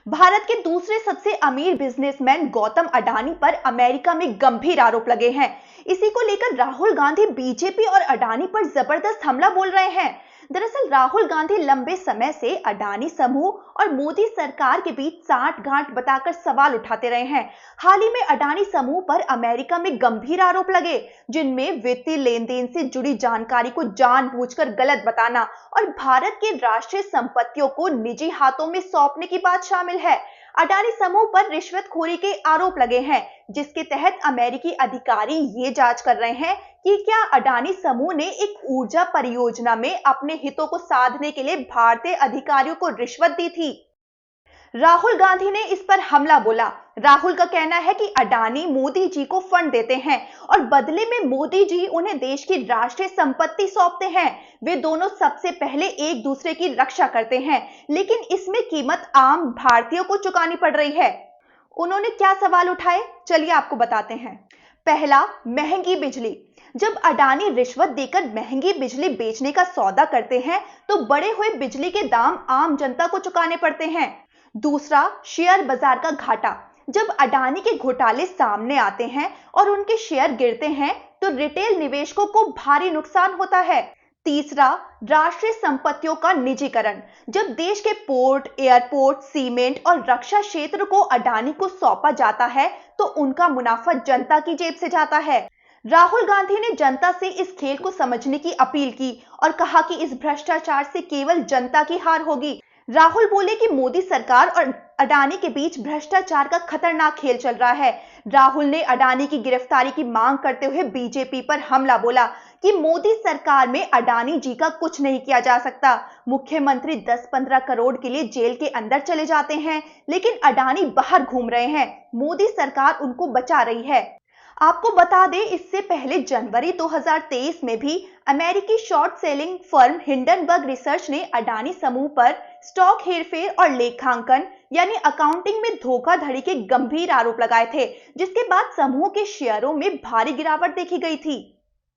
भारत के दूसरे सबसे अमीर बिजनेसमैन गौतम अडानी पर अमेरिका में गंभीर आरोप लगे हैं। इसी को लेकर राहुल गांधी बीजेपी और अडानी पर जबरदस्त हमला बोल रहे हैं। दरअसल राहुल गांधी लंबे समय से अडानी समूह और मोदी सरकार के बीच सांठ-गांठ बताकर सवाल उठाते रहे हैं। हाल ही में अडानी समूह पर अमेरिका में गंभीर आरोप लगे, जिनमें वित्तीय लेन-देन से जुड़ी जानकारी को जानबूझकर गलत बताना और भारत के राष्ट्रीय संपत्तियों को निजी हाथों में सौंपने की बात शामिल है। अडानी समूह पर रिश्वतखोरी के आरोप लगे हैं, जिसके तहत अमेरिकी अधिकारी ये जांच कर रहे हैं कि क्या अडानी समूह ने एक ऊर्जा परियोजना में अपने हितों को साधने के लिए भारतीय अधिकारियों को रिश्वत दी थी। राहुल गांधी ने इस पर हमला बोला। राहुल का कहना है कि अडानी मोदी जी को फंड देते हैं और बदले में मोदी जी उन्हें देश की राष्ट्रीय संपत्ति सौंपते हैं। वे दोनों सबसे पहले एक दूसरे की रक्षा करते हैं, लेकिन इसमें कीमत आम भारतीयों को चुकानी पड़ रही है। उन्होंने क्या सवाल उठाए, चलिए आपको बताते हैं। पहला, महंगी बिजली। जब अडानी रिश्वत देकर महंगी बिजली बेचने का सौदा करते हैं, तो बढ़े हुए बिजली के दाम आम जनता को चुकाने पड़ते हैं। दूसरा, शेयर बाजार का घाटा। जब अडानी के घोटाले सामने आते हैं और उनके शेयर गिरते हैं, तो रिटेल निवेशकों को भारी नुकसान होता है। तीसरा, राष्ट्रीय संपत्तियों का निजीकरण। जब देश के पोर्ट, एयरपोर्ट, सीमेंट और रक्षा क्षेत्र को अडानी को सौंपा जाता है, तो उनका मुनाफा जनता की जेब से जाता है। राहुल गांधी ने जनता से इस खेल को समझने की अपील की और कहा कि इस भ्रष्टाचार से केवल जनता की हार होगी। राहुल बोले कि मोदी सरकार और अडानी के बीच भ्रष्टाचार का खतरनाक खेल चल रहा है। राहुल ने अडानी की गिरफ्तारी की मांग करते हुए बीजेपी पर हमला बोला कि मोदी सरकार में अडानी जी का कुछ नहीं किया जा सकता। मुख्यमंत्री 10-15 करोड़ के लिए जेल के अंदर चले जाते हैं, लेकिन अडानी बाहर घूम रहे हैं। मोदी सरकार उनको बचा रही है। आपको बता दें, इससे पहले जनवरी 2023 में भी अमेरिकी short selling firm Hindenburg research ने अडानी समूह पर स्टॉक हेरफेर और लेखांकन यानी अकाउंटिंग में धोखाधड़ी के गंभीर आरोप लगाए थे, जिसके बाद समूह के शेयरों में भारी गिरावट देखी गई थी।